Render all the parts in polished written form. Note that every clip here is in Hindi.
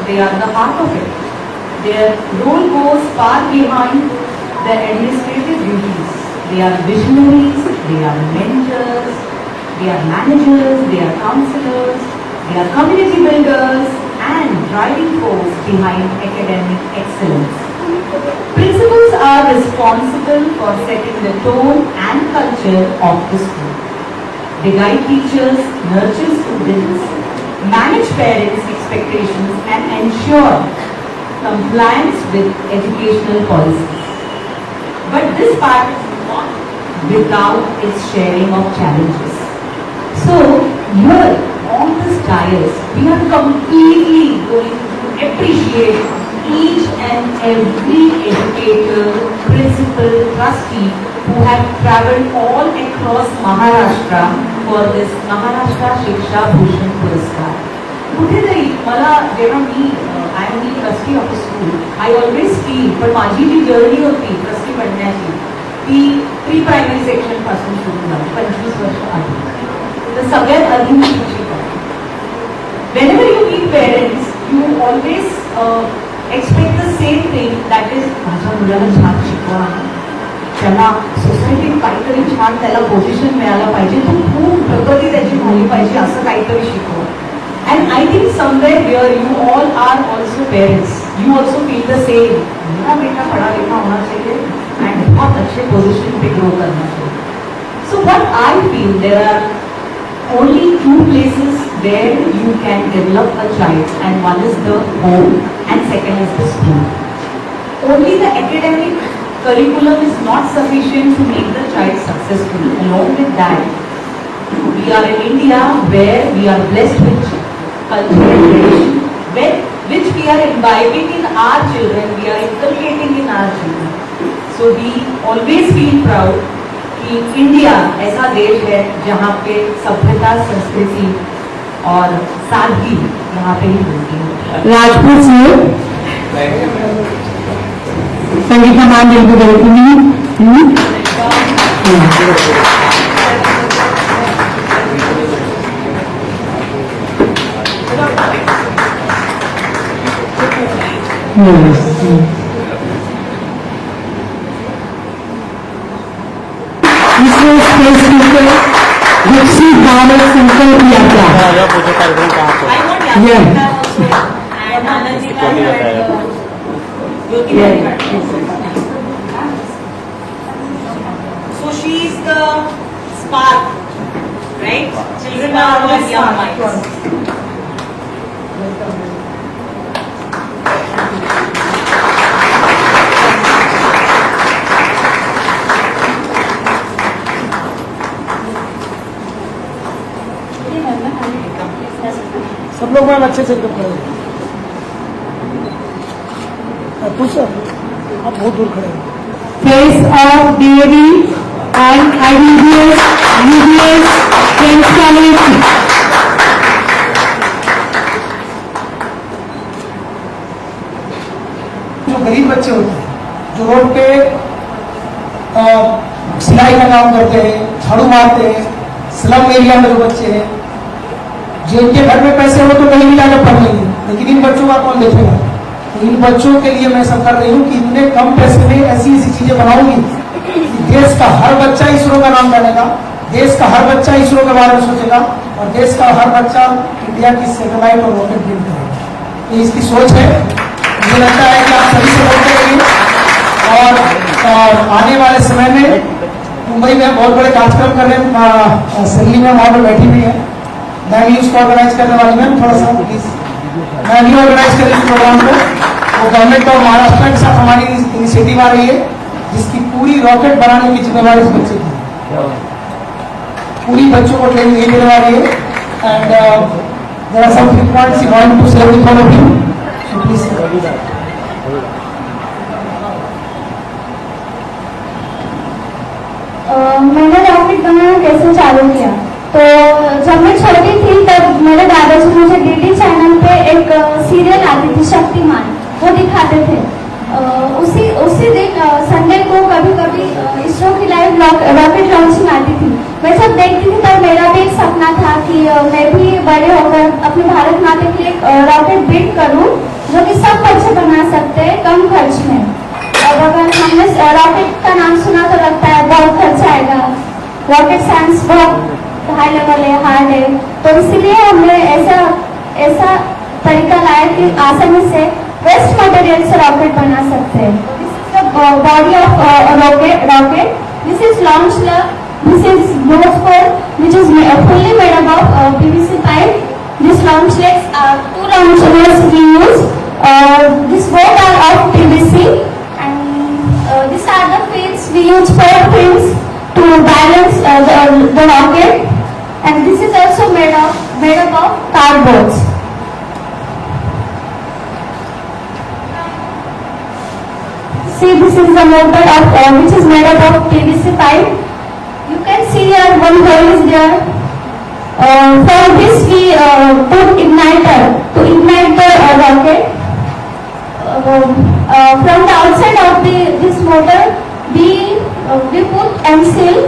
they are the heart of it. Their role goes far behind the administrative duties. They are visionaries, they are mentors, they are managers, they are counselors, they are community builders and driving force behind academic excellence. Principals are responsible for setting the tone and culture of the school. They guide teachers, nurture students, manage parents' expectations and ensure compliance with educational policies. But this part is not without its sharing of challenges. So, here on this dais, we are completely going to appreciate each and every educator, principal, trustee who have travelled all across Maharashtra for this Maharashtra Shiksha Bhushan Puraskar. कुठेतरी मला जेव्हा मी I am the trustee of the school I always feel पण माझी जी जर्नी होती ट्रस्टी बनण्याची ती प्री प्रायमरी सेक्शन पासून सुरू झाली 25 वर्ष आधी. तर सगळ्यात आधी मी शिक्षिका. Whenever you meet parents, you always expect the same thing, that is माझ्या मुलाला छान शिकवा, त्याला सोसायटीत काहीतरी छान त्याला पोझिशन मिळायला पाहिजे, तो खूप प्रगती त्याची झाली पाहिजे असं काहीतरी शिकवा. And I think somewhere here you all are also parents. You also feel the same. मेरा बेटा पढ़ा लिखा होना चाहिए and बहुत अच्छे पोजीशन पे ग्रो करना चाहिए. So what I feel, there are only two places where you can develop a child, and one is the home and second is the school. Only the academic curriculum is not sufficient to make the child successful. Along with that, we are in India where we are blessed with cultural tradition, which we are imbibing in our children, we are inculcating in our children. So we always feel proud कि इंडिया ऐसा देश है जहाँ पे सभ्यता, संस्कृति और सादगी यहाँ पे ही मिलती है. राजपूत से संगीता मान बिल्कुल गलती विकसित भारत संकल्प यात्रा. So she is the spark, right? Children are always young minds. सब लोग मैम अच्छे से एकदम खड़े तू सर आप बहुत दूर खड़े हैं. Face of DAV and IBBS, UBS, Friends College. जो गरीब बच्चे होते हैं, जो रोड पे सिलाई का काम करते हैं, झाड़ू मारते हैं, स्लम एरिया में जो बच्चे हैं, जिनके घर में पैसे हो तो कहीं भी जाकर पढ़ लेंगे, लेकिन इन बच्चों का कौन देखेगा. तो इन बच्चों के लिए मैं सब कर रही हूँ कि इतने कम पैसे में ऐसी ऐसी चीजें बनाऊंगी कि देश का हर बच्चा इसरो का नाम जानेगा, देश का हर बच्चा इसरो के बारे में सोचेगा और देश का हर बच्चा इंडिया की सैटेलाइट और रॉकेट बिल्ड करेगा. ये इसकी सोच है. मुझे लगता है कि आप सभी सपोर्ट करेंगे और आने वाले समय में मुंबई में बहुत बड़े कार्यक्रम कर रहे हैं. सैली में वहाँ पर बैठी हुई है, मैं भी उसको ऑर्गेनाइज करने वाली हूँ. थोड़ा सा प्लीज मैं भी ऑर्गेनाइज कर इस प्रोग्राम को. वो गवर्नमेंट ऑफ महाराष्ट्र के साथ हमारी इनिशिएटिव आ रही है जिसकी पूरी रॉकेट बनाने की जिम्मेवारी इस बच्चे की. पूरी बच्चों को ट्रेनिंग यही मिलने वाली है. And there are some few points you want to say with all of you, so please. मैंने रॉकेट बनाना कैसे चालू किया, तो जब मैं छोटी थी तब मेरे दादाजी मुझे डीडी चैनल पे एक सीरियल आती थी शक्तिमान, वो दिखाते थे. उसी दिन संडे को कभी कभी इसरो की लाइव रॉकेट लॉन्चिंग आती थी. मैं जब देखती थी तब मेरा भी एक सपना था कि मैं भी बड़े होकर अपने भारत माता के लिए एक रॉकेट बिल्ड करूं जो कि सब बच्चे बना सकते हैं कम खर्च में। और अगर हमने रॉकेट का नाम सुना तो लगता है बहुत खर्चा आएगा, रॉकेट साइंस बहुत हाई लेवल है, हार्ड है, तो इसीलिए हमने ऐसा तरीका लाया कि आसानी से वेस्ट मटेरियल से रॉकेट बना सकते हैं। This is the body of rocket, this is launch lug, this is nose for which is fully made up of PVC pipe. These launch legs are 2 launch legs we use. These both are of PVC, and these are the fins we use 4 fins to balance the rocket, and this is also made up of cardboards. See, this is the motor of which is made up of PVC pipe. You can see here one hole is there. For this we put igniter to ignite the rocket. From the outside of this motor we put M-seal,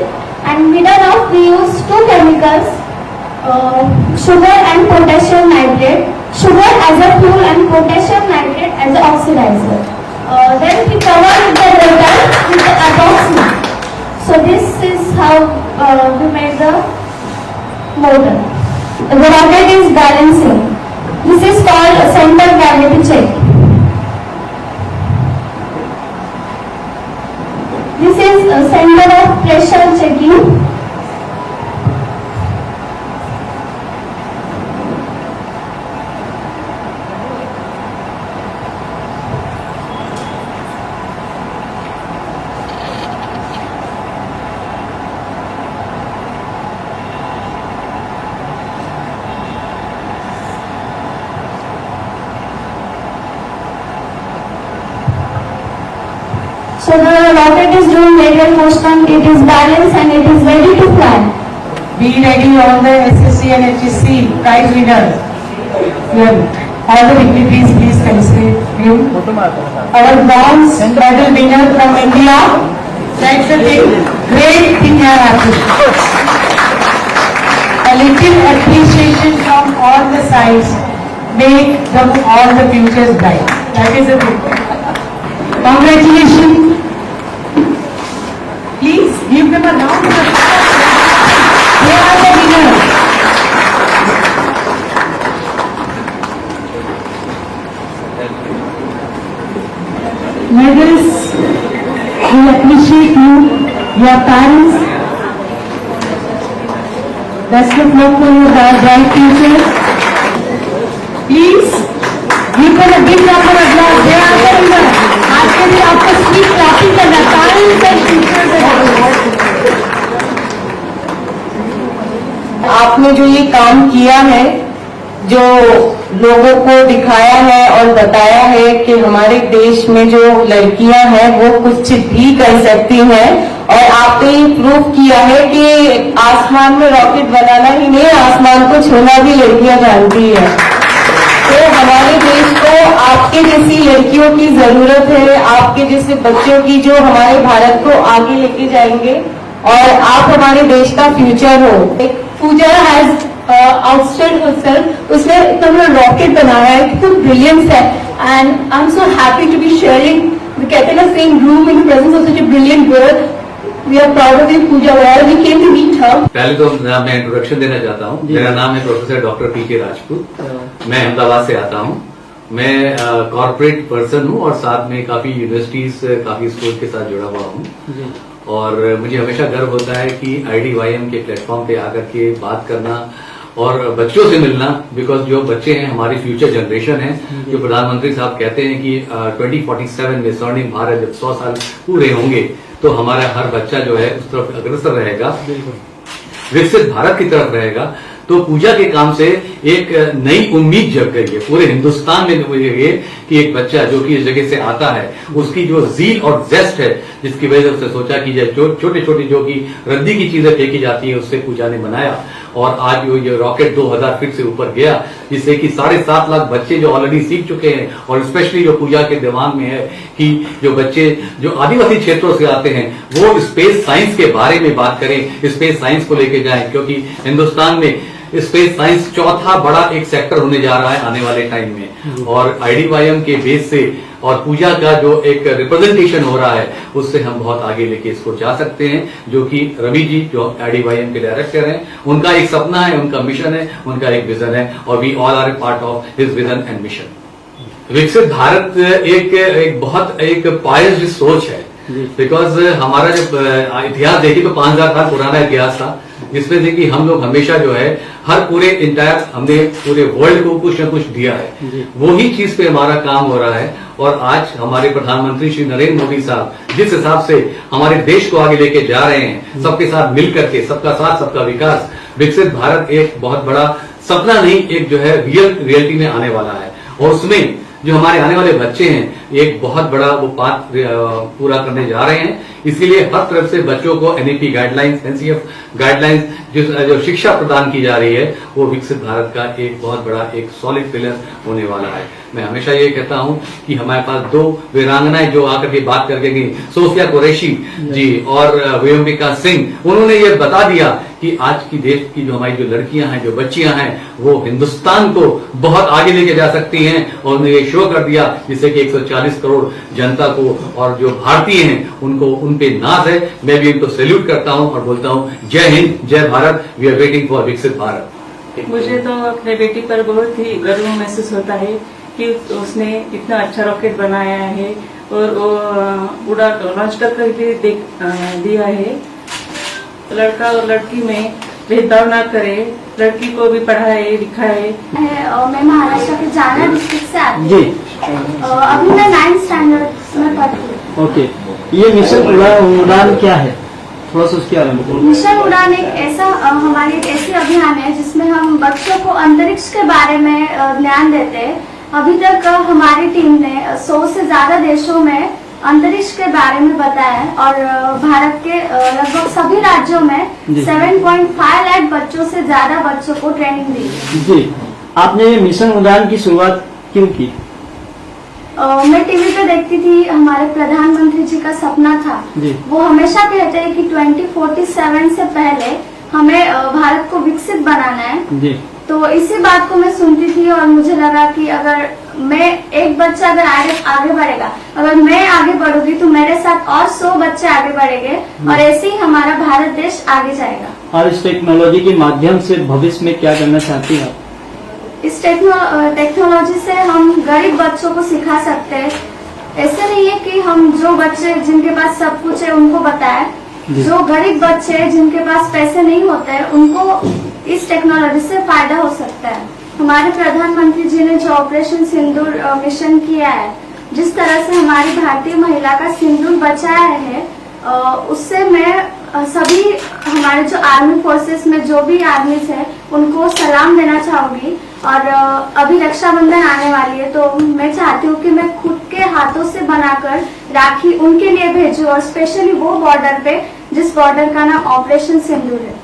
and middle of we use 2 chemicals, sugar and potassium nitrate. Sugar as a fuel and potassium nitrate as an oxidizer. Then we cover the rotor with the epoxy. So this is how we made the motor. The rocket is balancing. This is called center gravity check. This is a center of pressure checking. So the rocket is doing radial motion, it is balanced and it is ready to fly. Be ready all the SSC and HSC prize winners. Here, all the dignitaries, please felicitate him. Our bronze medal winner from India. That's the thing. Great thing you have happened. A little appreciation from all the sides make them all the futures bright. That is the thing. Congratulations. Please give them a round of applause. They are the winners. Medals, we appreciate you, your parents. Best of luck for your bright future. Please give them a big round of applause. They are the winners. आज के लिए आपको स्पीच क्लैपिंग करना, parents and teachers and आपने जो ये काम किया है, जो लोगों को दिखाया है और बताया है कि हमारे देश में जो लड़कियां हैं वो कुछ भी कर सकती हैं, और आपने ये प्रूव किया है कि आसमान में रॉकेट बनाना ही नहीं, आसमान को छूना भी लड़कियां जानती है। तो हमारे देश को आपके जैसी लड़कियों की जरूरत है, आपके जैसे बच्चों की, जो हमारे भारत को आगे लेके जाएंगे, और आप हमारे देश का फ्यूचर हो। पूजा हैज आउटस्टेड हरसेल्फ, उसने इतना बड़ा रॉकेट बनाया है, कितना ब्रिलियंस है, and I am so happy to be sharing the category same room in presence of such a brilliant girl. We are proud of you Pooja, where we came to meet her. पहले तो मैं इंट्रोडक्शन देना चाहता हूँ। मेरा नाम है प्रोफेसर डॉक्टर पीके राजपूत। मैं अहमदाबाद से आता हूँ। मैं कॉर्पोरेट पर्सन हूँ और साथ में काफी यूनिवर्सिटीज, काफी स्कूल के साथ जुड़ा हुआ हूँ, और मुझे हमेशा गर्व होता है कि IDYM के प्लेटफॉर्म पे आकर के बात करना और बच्चों से मिलना, बिकॉज जो बच्चे हैं हमारी फ्यूचर जनरेशन है। जो प्रधानमंत्री साहब कहते हैं कि 2047 में स्वर्णिम भारत जब 100 साल पूरे होंगे तो हमारा हर बच्चा जो है उस तरफ अग्रसर रहेगा, विकसित भारत की तरफ रहेगा। तो पूजा के काम से एक नई उम्मीद जग गई है पूरे हिंदुस्तान में ये कि एक बच्चा जो कि इस जगह से आता है, उसकी जो जील और जेस्ट है, जिसकी वजह से उसने सोचा कि छोटे छोटे जो कि रद्दी की चीजें फेंकी जाती है, उससे पूजा ने बनाया, और आज ये रॉकेट 2000 फीट से ऊपर गया, जिससे कि 7.5 लाख बच्चे जो ऑलरेडी सीख चुके हैं। और स्पेशली जो पूजा के दिमाग में है कि जो बच्चे जो आदिवासी क्षेत्रों से आते हैं वो स्पेस साइंस के बारे में बात करें, स्पेस साइंस को लेके जाएं, क्योंकि हिंदुस्तान में स्पेस साइंस चौथा बड़ा एक सेक्टर होने जा रहा है आने वाले टाइम में, और IDYM के बेस से और पूजा का जो एक रिप्रेजेंटेशन हो रहा है उससे हम बहुत आगे लेके इसको जा सकते हैं, जो कि रवि जी जो IDYM के डायरेक्टर हैं, उनका एक सपना है, उनका मिशन है, उनका एक विजन है, और we all are a part of his vision and mission. विकसित भारत एक बहुत एक पायस सोच है, बिकॉज हमारा जब इतिहास देखिए तो 5000 साल पुराना इतिहास था, जिसमें से कि हम लोग हमेशा जो है हर पूरे इंटायर हमने पूरे वर्ल्ड को कुछ न कुछ दिया है, वही चीज पे हमारा काम हो रहा है। और आज हमारे प्रधानमंत्री श्री नरेंद्र मोदी साहब जिस हिसाब से हमारे देश को आगे लेके जा रहे हैं, सबके साथ मिल करके, सबका साथ सबका विकास, विकसित भारत एक बहुत बड़ा सपना नहीं, एक जो है रियलिटी में आने वाला है, और उसमें जो हमारे आने वाले बच्चे हैं एक बहुत बड़ा वो पाठ पूरा करने जा रहे हैं। इसीलिए हर तरफ से बच्चों को NEP गाइडलाइंस, NCF गाइडलाइंस जो शिक्षा प्रदान की जा रही है वो विकसित भारत का एक बहुत बड़ा एक सॉलिड पिलर होने वाला है। मैं हमेशा ये कहता हूं कि हमारे पास 2 वीरांगनाएं जो आकर के बात करके गई, सोफिया कुरैशी जी और वेयोमिका सिंह, उन्होंने ये बता दिया कि आज की देश की जो हमारी जो लड़कियां हैं, जो बच्चियां हैं, वो हिंदुस्तान को बहुत आगे लेके जा सकती हैं, और उन्होंने ये शो कर दिया जिससे कि 140 करोड़ जनता को और जो भारतीय हैं उनको उन पे नाज है। मैं भी इनको सैल्यूट करता हूं और बोलता हूं जय हिंद, जय Bharat, we are waiting for Viksit Bharat. मुझे तो अपने बेटी पर बहुत ही गर्व महसूस होता है कि उसने इतना अच्छा रॉकेट बनाया है, और वो उड़ा लॉन्च कर भी दिया है। लड़का और लड़की में भेदभाव ना करे, लड़की को भी पढ़ाए लिखाए। मैं महाराष्ट्र के जाना डिस्ट्रिक्ट से आती हूँ। अभी मैं 9th स्टैंडर्ड में पढ़ती हूँ। ओके, ये मिशन उड़ान क्या है, थोड़ा सा उसके बारे में बोलो। मिशन उड़ान एक ऐसा हमारी एक ऐसी अभियान है जिसमें हम बच्चों को अंतरिक्ष के बारे में ज्ञान देते हैं। अभी तक हमारी टीम ने 100 से ज्यादा देशों में अंतरिक्ष के बारे में बताया है, और भारत के लगभग सभी राज्यों में 7.5 लाख बच्चों से ज्यादा बच्चों को ट्रेनिंग दी। जी, आपने ये मिशन उड़ान की शुरुआत क्यों की? मैं टीवी पे देखती थी, हमारे प्रधानमंत्री जी का सपना था, वो हमेशा कहते हैं कि 2047 से पहले हमें भारत को विकसित बनाना है जी। तो इसी बात को मैं सुनती थी, और मुझे लगा कि अगर मैं एक बच्चा अगर आगे बढ़ेगा, अगर मैं आगे बढ़ूंगी तो मेरे साथ और 100 बच्चे आगे बढ़ेंगे, और ऐसे ही हमारा भारत देश आगे जाएगा। और इस टेक्नोलॉजी के माध्यम से भविष्य में क्या करना चाहती हैं? इस टेक्नोलॉजी से हम गरीब बच्चों को सिखा सकते हैं। ऐसे नहीं है कि हम जो बच्चे जिनके पास सब कुछ है उनको बताएं, जो गरीब बच्चे जिनके पास पैसे नहीं होते हैं उनको इस टेक्नोलॉजी से फायदा हो सकता है। हमारे प्रधानमंत्री जी ने जो ऑपरेशन सिंदूर मिशन किया है, जिस तरह से हमारी भारतीय महिला का सिंदूर बचाया है, उससे मैं सभी हमारे जो आर्मी फोर्सेस में जो भी आर्मी है उनको सलाम देना चाहूंगी। और अभी रक्षाबंधन आने वाली है, तो मैं चाहती हूँ कि मैं खुद के हाथों से बनाकर राखी उनके लिए भेजूं, और स्पेशली वो बॉर्डर पे जिस बॉर्डर का नाम ऑपरेशन सिंदूर है।